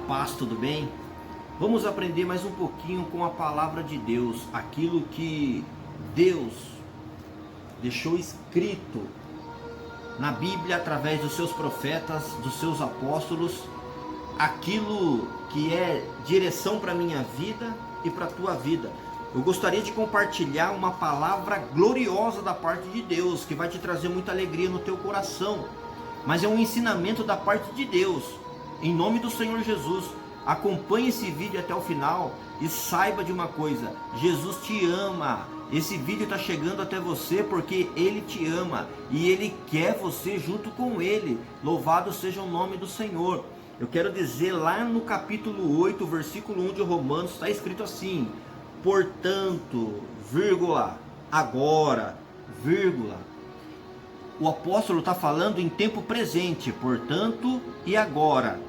paz, tudo bem? Vamos aprender mais um pouquinho com a palavra de Deus, aquilo que Deus deixou escrito na Bíblia através dos seus profetas, dos seus apóstolos, aquilo que é direção para a minha vida e para a tua vida. Eu gostaria de compartilhar uma palavra gloriosa da parte de Deus, que vai te trazer muita alegria no teu coração, mas é um ensinamento da parte de Deus. Em nome do Senhor Jesus, acompanhe esse vídeo até o final e saiba de uma coisa: Jesus te ama. Esse vídeo está chegando até você porque Ele te ama e Ele quer você junto com Ele. Louvado seja o nome do Senhor. Eu quero dizer, lá no capítulo 8, versículo 1 de Romanos, está escrito assim: portanto, vírgula, agora, vírgula. O apóstolo está falando em tempo presente, portanto e agora.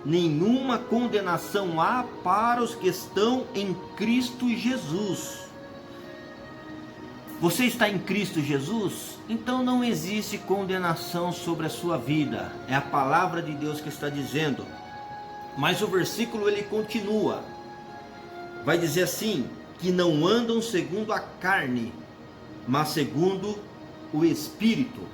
Nenhuma condenação há para os que estão em Cristo Jesus. Você está em Cristo Jesus? Então não existe condenação sobre a sua vida. É a palavra de Deus que está dizendo. Mas o versículo ele continua. Vai dizer assim: que não andam segundo a carne, mas segundo o Espírito.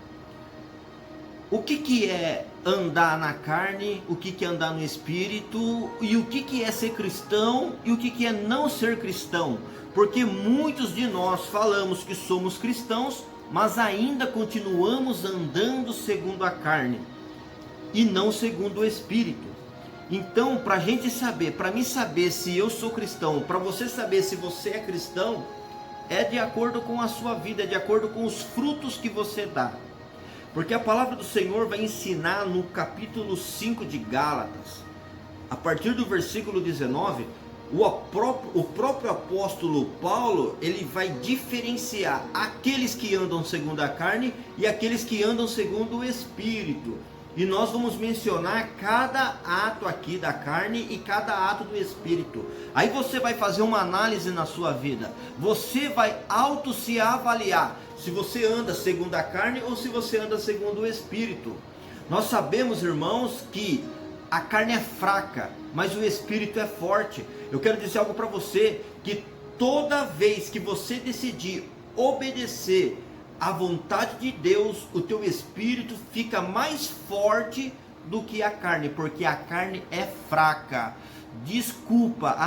O que é andar na carne, o que é andar no Espírito, e o que é ser cristão e o que é não ser cristão? Porque muitos de nós falamos que somos cristãos, mas ainda continuamos andando segundo a carne e não segundo o Espírito. Então, para a gente saber, para mim saber se eu sou cristão, para você saber se você é cristão, é de acordo com a sua vida, é de acordo com os frutos que você dá. Porque a palavra do Senhor vai ensinar no capítulo 5 de Gálatas, a partir do versículo 19, o próprio apóstolo Paulo, ele vai diferenciar aqueles que andam segundo a carne e aqueles que andam segundo o Espírito. E nós vamos mencionar cada ato aqui da carne e cada ato do Espírito. Aí você vai fazer uma análise na sua vida. Você vai auto se avaliar se você anda segundo a carne ou se você anda segundo o Espírito. Nós sabemos, irmãos, que a carne é fraca, mas o Espírito é forte. Eu quero dizer algo para você, que toda vez que você decidir obedecer a vontade de Deus, o teu espírito fica mais forte do que a carne, porque a carne é fraca. Desculpa,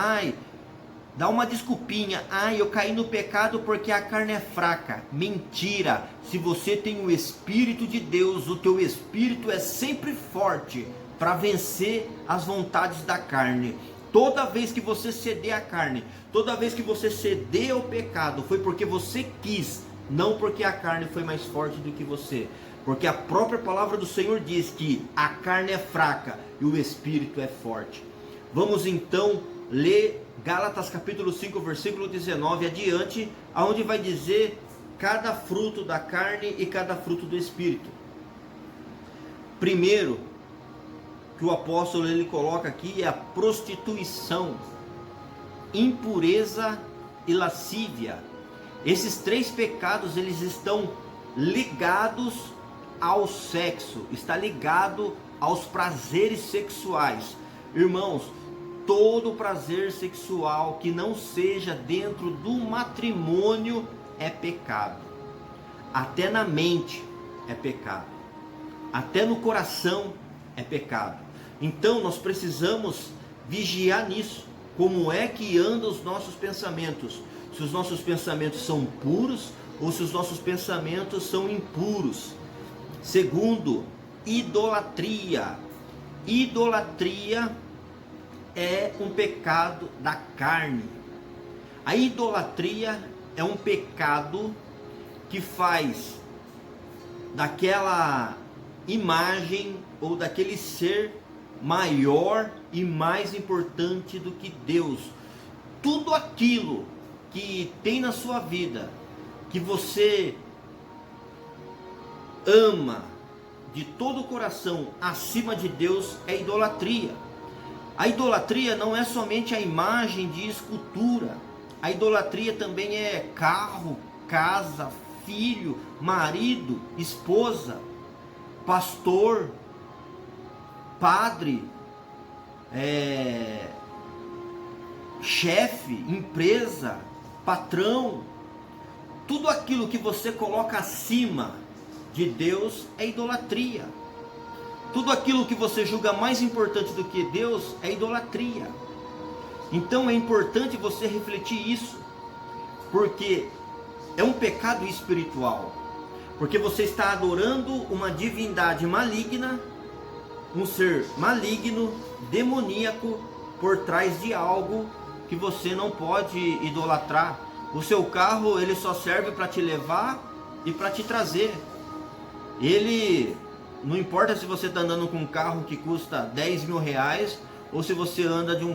dá uma desculpinha, eu caí no pecado porque a carne é fraca. Mentira. Se você tem o Espírito de Deus, o teu espírito é sempre forte para vencer as vontades da carne. Toda vez que você ceder à carne, toda vez que você ceder ao pecado, foi porque você quis, não porque a carne foi mais forte do que você. Porque a própria palavra do Senhor diz que a carne é fraca e o Espírito é forte. Vamos então ler Gálatas capítulo 5, versículo 19 adiante, aonde vai dizer cada fruto da carne e cada fruto do Espírito. Primeiro que o apóstolo ele coloca aqui é a prostituição, impureza e lascívia. Esses três pecados eles estão ligados ao sexo, está ligado aos prazeres sexuais. Irmãos, todo prazer sexual que não seja dentro do matrimônio é pecado. Até na mente é pecado. Até no coração é pecado. Então nós precisamos vigiar nisso. Como é que andam os nossos pensamentos? Se os nossos pensamentos são puros ou se os nossos pensamentos são impuros. Segundo, idolatria. Idolatria é um pecado da carne. A idolatria é um pecado que faz daquela imagem ou daquele ser maior e mais importante do que Deus. Tudo aquilo que tem na sua vida, que você ama de todo o coração acima de Deus, é idolatria. A idolatria não é somente a imagem de escultura. A idolatria também é carro, casa, filho, marido, esposa, pastor, padre, chefe, empresa, patrão, tudo aquilo que você coloca acima de Deus é idolatria. Tudo aquilo que você julga mais importante do que Deus é idolatria. Então é importante você refletir isso, porque é um pecado espiritual, porque você está adorando uma divindade maligna, um ser maligno, demoníaco, por trás de algo que você não pode idolatrar. O seu carro, ele só serve para te levar e para te trazer. Ele, não importa se você está andando com um carro que custa 10 mil reais, ou se você anda de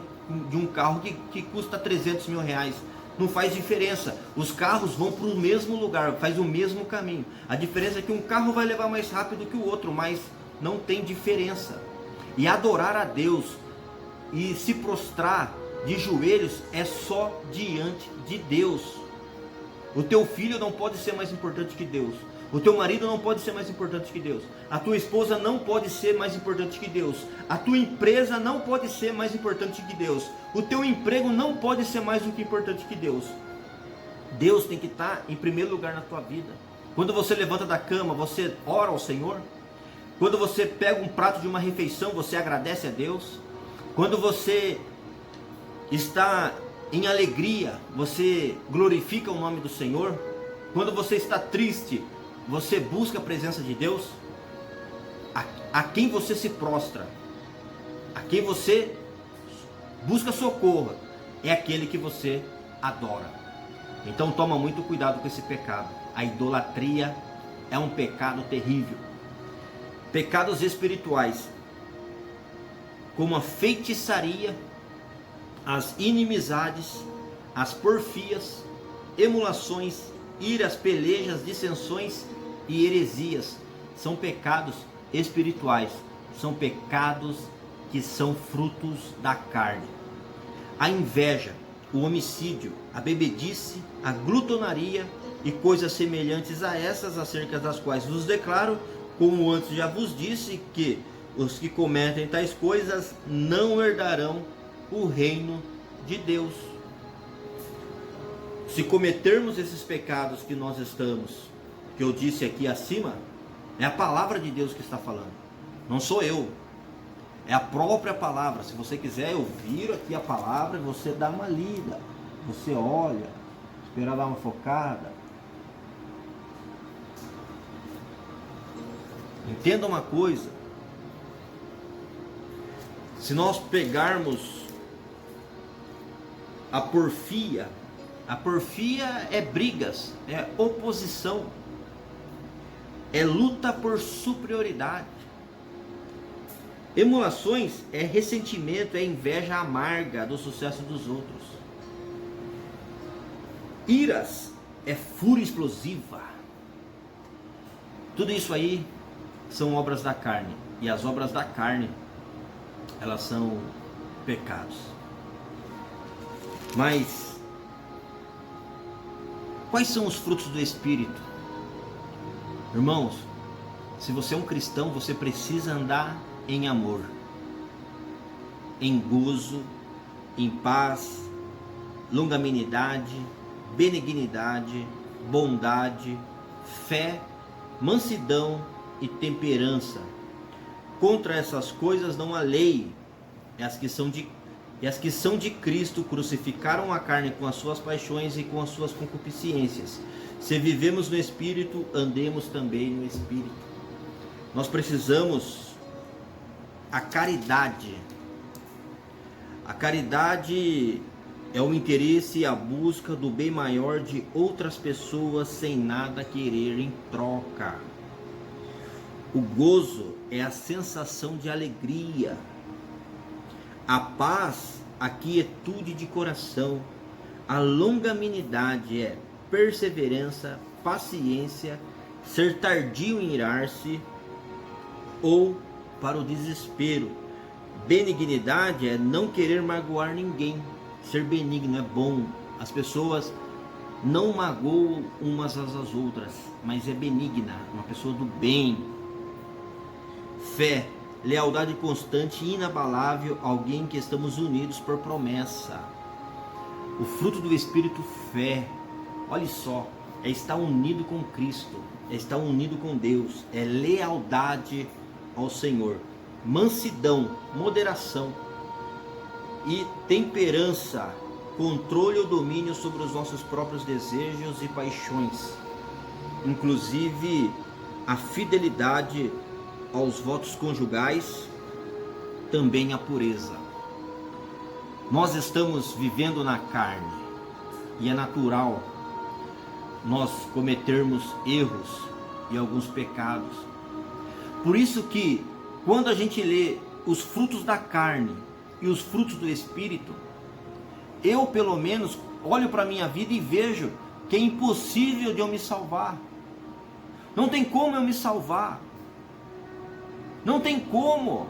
um carro que custa 300 mil reais. Não faz diferença. Os carros vão para o mesmo lugar, faz o mesmo caminho. A diferença é que um carro vai levar mais rápido que o outro, mas não tem diferença. E adorar a Deus e se prostrar de joelhos é só diante de Deus. O teu filho não pode ser mais importante que Deus. O teu marido não pode ser mais importante que Deus. A tua esposa não pode ser mais importante que Deus. A tua empresa não pode ser mais importante que Deus. O teu emprego não pode ser mais do que importante que Deus. Deus tem que estar em primeiro lugar na tua vida. Quando você levanta da cama, você ora ao Senhor. Quando você pega um prato de uma refeição, você agradece a Deus. Quando você está em alegria, você glorifica o nome do Senhor. Quando você está triste, você busca a presença de Deus. A quem você se prostra, a quem você busca socorro, é aquele que você adora. Então toma muito cuidado com esse pecado. A idolatria é um pecado terrível. Pecados espirituais, como a feitiçaria, as inimizades, as porfias, emulações, iras, pelejas, dissensões e heresias, são pecados espirituais, são pecados que são frutos da carne. A inveja, o homicídio, a bebedice, a glutonaria e coisas semelhantes a essas, acerca das quais vos declaro, como antes já vos disse, que os que cometem tais coisas não herdarão o reino de Deus. Se cometermos esses pecados que nós estamos, que eu disse aqui acima, é a palavra de Deus que está falando, não sou eu, é a própria palavra. Se você quiser, eu viro aqui a palavra e você dá uma lida, você olha, espera dar uma focada. Entenda uma coisa, se nós pegarmos a porfia é brigas, é oposição, é luta por superioridade. Emulações é ressentimento, é inveja amarga do sucesso dos outros. Iras é fúria explosiva. Tudo isso aí são obras da carne, e as obras da carne, elas são pecados. Mas quais são os frutos do Espírito? Irmãos, se você é um cristão, você precisa andar em amor, em gozo, em paz, longanimidade, benignidade, bondade, fé, mansidão e temperança. Contra essas coisas não há lei. E as que são de Cristo crucificaram a carne com as suas paixões e com as suas concupiscências. Se vivemos no Espírito, andemos também no Espírito. Nós precisamos a caridade. A caridade é o interesse e a busca do bem maior de outras pessoas sem nada querer em troca. O gozo é a sensação de alegria. A paz, a quietude de coração. A longanimidade é perseverança, paciência, ser tardio em irar-se ou para o desespero. Benignidade é não querer magoar ninguém. Ser benigno é bom. As pessoas não magoam umas às outras, mas é benigna, uma pessoa do bem. Fé, lealdade constante e inabalável, alguém que estamos unidos por promessa. O fruto do Espírito, fé. Olha só, é estar unido com Cristo, é estar unido com Deus, é lealdade ao Senhor, mansidão, moderação e temperança, controle ou domínio sobre os nossos próprios desejos e paixões, inclusive a fidelidade aos votos conjugais, também a pureza. Nós estamos vivendo na carne e é natural nós cometermos erros e alguns pecados. Por isso que quando a gente lê os frutos da carne e os frutos do Espírito, eu pelo menos olho para a minha vida e vejo que é impossível de eu me salvar. Não tem como eu me salvar. Não tem como.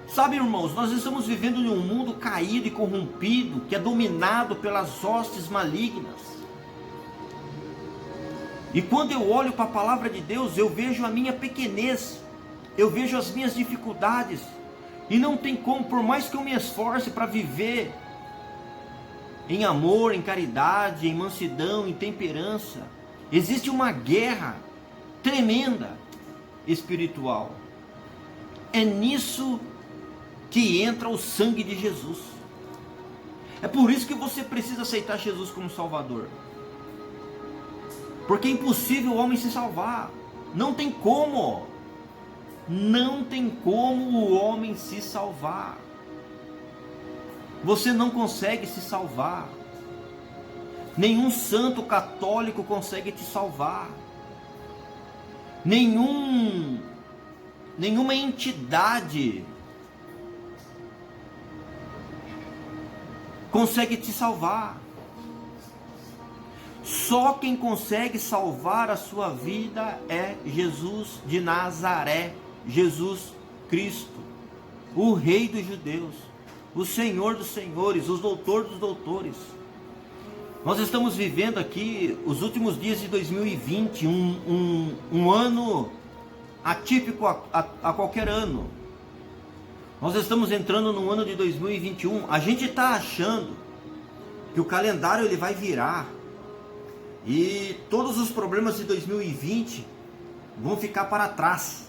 Sabe, irmãos, nós estamos vivendo em um mundo caído e corrompido, que é dominado pelas hostes malignas. E quando eu olho para a palavra de Deus, eu vejo a minha pequenez, eu vejo as minhas dificuldades, e não tem como, por mais que eu me esforce para viver em amor, em caridade, em mansidão, em temperança, existe uma guerra tremenda espiritual. É nisso que entra o sangue de Jesus. É por isso que você precisa aceitar Jesus como Salvador. Porque é impossível o homem se salvar. Não tem como. Não tem como o homem se salvar. Você não consegue se salvar. Nenhum santo católico consegue te salvar. Nenhuma entidade consegue te salvar. Só quem consegue salvar a sua vida é Jesus de Nazaré, Jesus Cristo, o Rei dos Judeus, o Senhor dos Senhores, o Doutor dos Doutores. Nós estamos vivendo aqui os últimos dias de 2020, um ano atípico a qualquer ano. Nós estamos entrando no ano de 2021. A gente está achando que o calendário ele vai virar e todos os problemas de 2020 vão ficar para trás.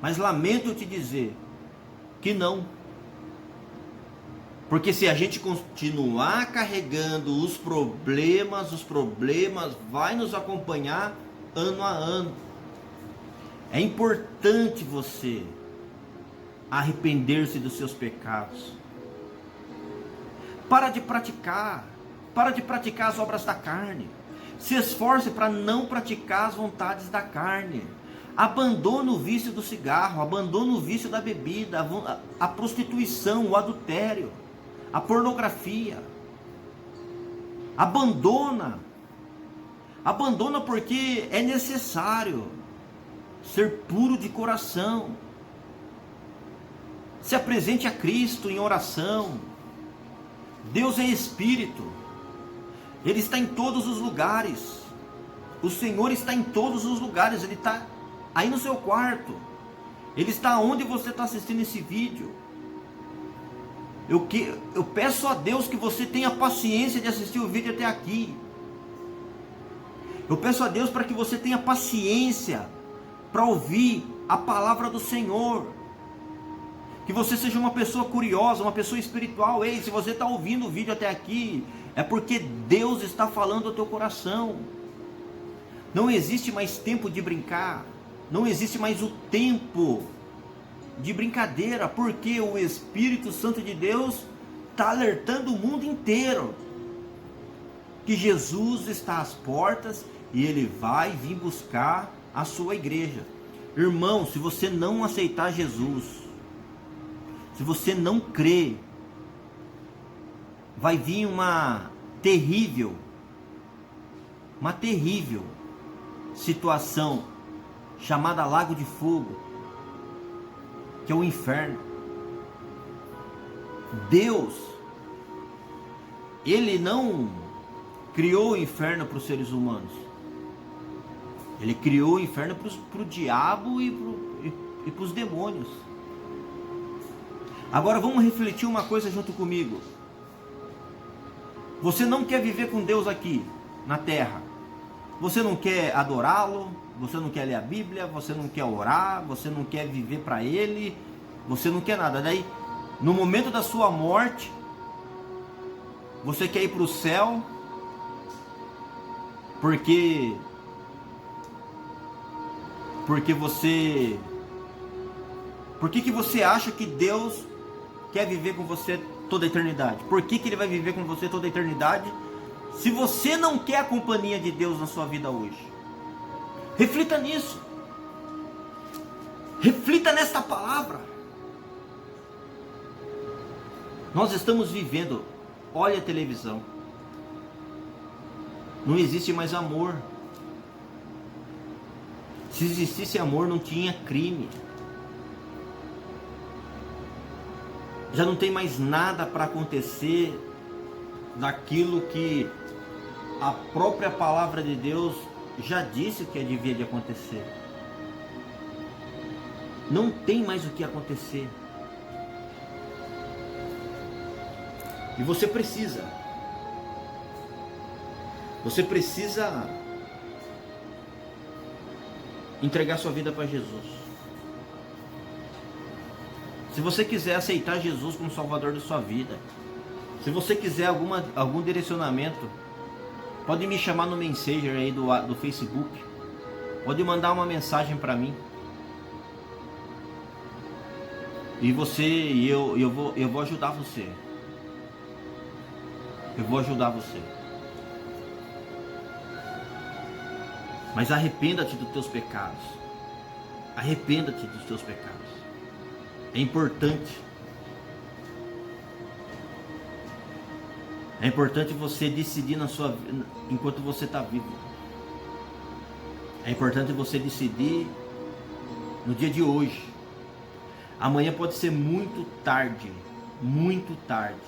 Mas lamento te dizer que não. Porque se a gente continuar carregando os problemas vai nos acompanhar ano a ano. É importante você arrepender-se dos seus pecados. Para de praticar as obras da carne. Se esforce para não praticar as vontades da carne. Abandona o vício do cigarro, abandona o vício da bebida, a prostituição, o adultério, a pornografia. Abandona porque é necessário ser puro de coração. Se apresente a Cristo em oração. Deus é Espírito. Ele está em todos os lugares. O Senhor está em todos os lugares. Ele está aí no seu quarto. Ele está onde você está assistindo esse vídeo. Eu peço a Deus que você tenha paciência de assistir o vídeo até aqui. Eu peço a Deus para que você tenha paciência para ouvir a palavra do Senhor. Que você seja uma pessoa curiosa, uma pessoa espiritual. Ei, se você está ouvindo o vídeo até aqui, é porque Deus está falando ao teu coração. Não existe mais tempo de brincar. Não existe mais o tempo de brincadeira. Porque o Espírito Santo de Deus está alertando o mundo inteiro que Jesus está às portas e Ele vai vir buscar a sua igreja. Irmão, se você não aceitar Jesus, se você não crer, vai vir uma terrível situação chamada Lago de Fogo, que é o inferno. Deus, Ele não criou o inferno para os seres humanos. Ele criou o inferno para o diabo e e para os demônios. Agora vamos refletir uma coisa junto comigo. Você não quer viver com Deus aqui na terra. Você não quer adorá-lo, você não quer ler a Bíblia, você não quer orar, você não quer viver para Ele, você não quer nada. Daí, no momento da sua morte, você quer ir para o céu, porque você... Por que você acha que Deus quer viver com você toda a eternidade? Por que Ele vai viver com você toda a eternidade se você não quer a companhia de Deus na sua vida hoje? Reflita nisso. Reflita nesta palavra. Nós estamos vivendo, olha a televisão. Não existe mais amor. Se existisse amor, não tinha crime. Já não tem mais nada para acontecer daquilo que a própria palavra de Deus já disse que devia de acontecer. Não tem mais o que acontecer. E você precisa entregar sua vida para Jesus. Se você quiser aceitar Jesus como Salvador da sua vida, se você quiser algum direcionamento, pode me chamar no Messenger aí do Facebook, pode mandar uma mensagem para mim, e eu vou ajudar você. Eu vou ajudar você. Mas arrependa-te dos teus pecados. Arrependa-te dos teus pecados. É importante. É importante você decidir na sua vida enquanto você está vivo. É importante você decidir no dia de hoje. Amanhã pode ser muito tarde. Muito tarde.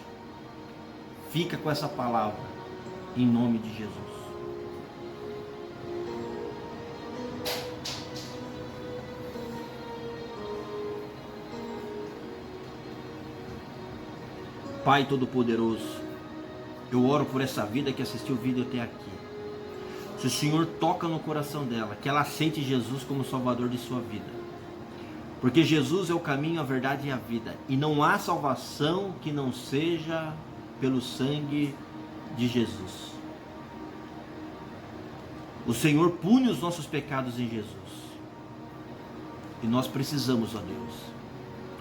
Fica com essa palavra. Em nome de Jesus. Pai Todo-Poderoso, eu oro por essa vida que assistiu o vídeo até aqui. Se o Senhor toca no coração dela, que ela aceite Jesus como Salvador de sua vida. Porque Jesus é o caminho, a verdade e a vida. E não há salvação que não seja pelo sangue de Jesus. O Senhor pune os nossos pecados em Jesus. E nós precisamos, ó Deus,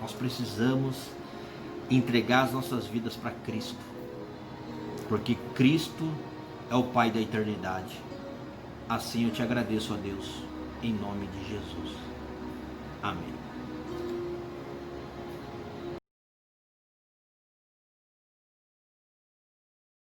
nós precisamos entregar as nossas vidas para Cristo, porque Cristo é o Pai da eternidade. Assim eu te agradeço, ó Deus, em nome de Jesus. Amém.